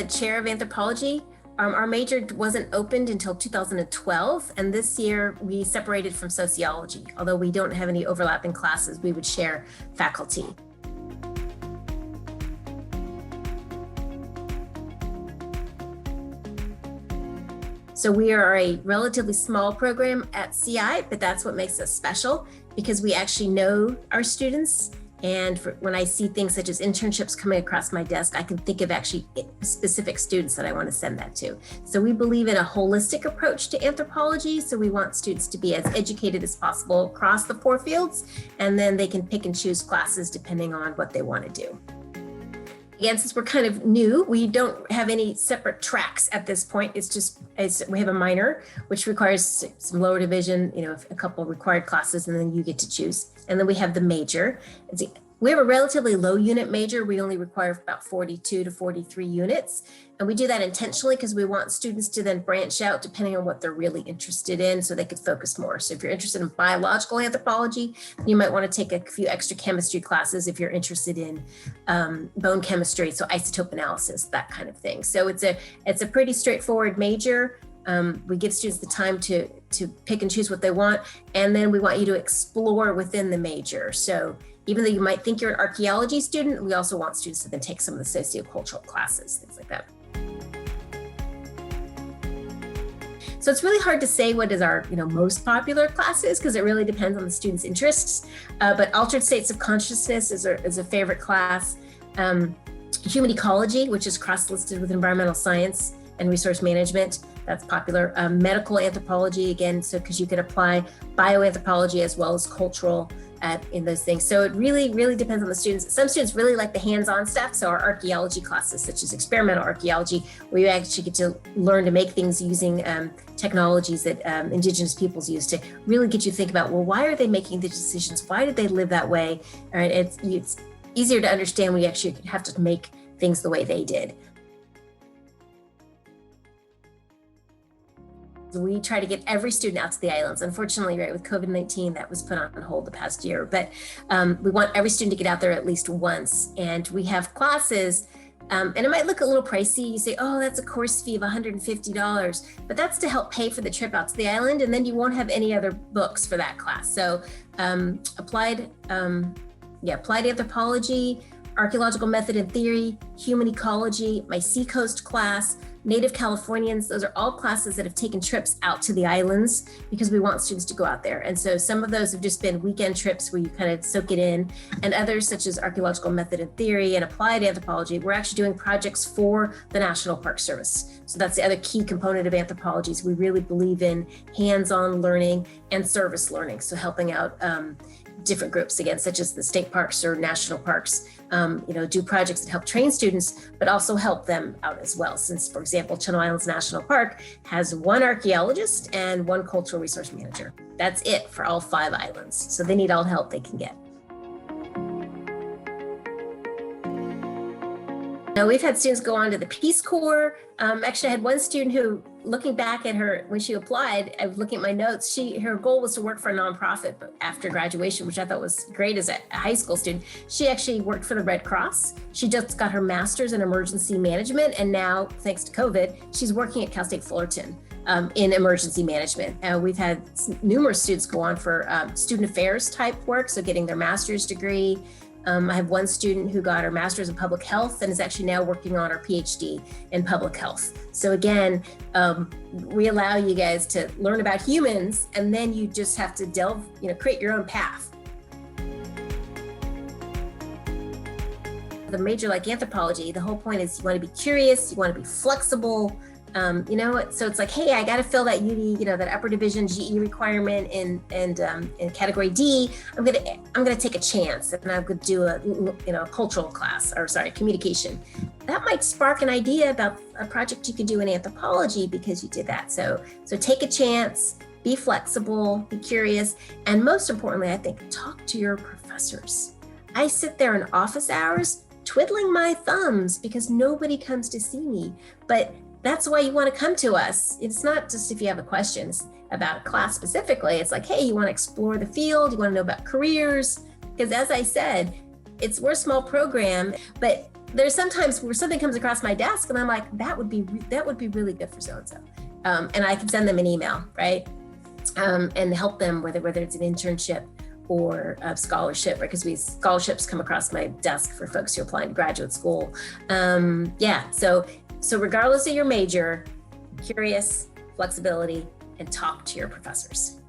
chair of anthropology. Our major wasn't opened until 2012, and this year we separated from sociology. Although we don't have any overlapping classes, we would share faculty. So we are a relatively small program at CI, but that's what makes us special, because we actually know our students. And when I see things such as internships coming across my desk, I can think of actually specific students that I want to send that to. So we believe in a holistic approach to anthropology. So we want students to be as educated as possible across the 4 fields, and then they can pick and choose classes depending on what they want to do. Again, since we're kind of new, we don't have any separate tracks at this point. We have a minor, which requires some lower division, a couple of required classes, and then you get to choose. And then we have the major. We have a relatively low unit major. We only require about 42 to 43 units. And we do that intentionally because we want students to then branch out depending on what they're really interested in, so they could focus more. So if you're interested in biological anthropology, you might want to take a few extra chemistry classes. If you're interested in bone chemistry, so isotope analysis, that kind of thing. So it's a pretty straightforward major. We give students the time to pick and choose what they want. And then we want you to explore within the major. So even though you might think you're an archaeology student, we also want students to then take some of the sociocultural classes, things like that. So it's really hard to say what is our most popular classes, because it really depends on the student's interests. But altered states of consciousness is a favorite class. Human ecology, which is cross-listed with environmental science and resource management, that's popular. Medical anthropology, again, so because you can apply bioanthropology as well as cultural in those things. So it really, really depends on the students. Some students really like the hands-on stuff. So our archaeology classes, such as experimental archaeology, where you actually get to learn to make things using technologies that indigenous peoples use, to really get you to think about, well, why are they making the decisions? Why did they live that way? All right, it's easier to understand when you actually have to make things the way they did. We try to get every student out to the islands. Unfortunately, right, with COVID-19, that was put on hold the past year, but we want every student to get out there at least once. And we have classes, and it might look a little pricey. You say, oh, that's a course fee of $150, but that's to help pay for the trip out to the island. And then you won't have any other books for that class. So applied anthropology, archaeological method and theory, human ecology, my Seacoast class, Native Californians, those are all classes that have taken trips out to the islands because we want students to go out there. And so some of those have just been weekend trips where you kind of soak it in, and others such as archaeological method and theory and applied anthropology, we're actually doing projects for the National Park Service. So that's the other key component of anthropology, is we really believe in hands-on learning and service learning. So helping out different groups, again, such as the state parks or national parks, do projects that help train students, but also help them out as well. Since, for example, Channel Islands National Park has 1 archaeologist and 1 cultural resource manager. That's it for all 5 islands. So they need all the help they can get. Now, we've had students go on to the Peace Corps. Actually, I had one student who, looking back at her, when she applied, I was looking at my notes, her goal was to work for a nonprofit, but after graduation, which I thought was great as a high school student, she actually worked for the Red Cross. She just got her master's in emergency management, and now, thanks to COVID, she's working at Cal State Fullerton in emergency management. We've had numerous students go on for student affairs type work, so getting their master's degree. I have one student who got her master's in public health and is actually now working on her PhD in public health. So again, we allow you guys to learn about humans, and then you just have to create your own path. The major like anthropology, the whole point is you want to be curious, you want to be flexible. So it's like, hey, I got to fill that UD, that upper division GE requirement in category D. I'm gonna take a chance, and I'm gonna do a cultural class, communication. That might spark an idea about a project you could do in anthropology because you did that. So take a chance, be flexible, be curious, and most importantly, I think, talk to your professors. I sit there in office hours twiddling my thumbs because nobody comes to see me, but that's why you want to come to us. It's not just if you have a question about a class specifically. It's like, hey, you want to explore the field, you want to know about careers, because as I said, we're a small program, but there's sometimes where something comes across my desk and I'm like, that would be really good for so-and-so. And I can send them an email, right? And help them whether it's an internship or a scholarship, right? Because scholarships come across my desk for folks who are applying to graduate school. So regardless of your major, curious, flexibility, and talk to your professors.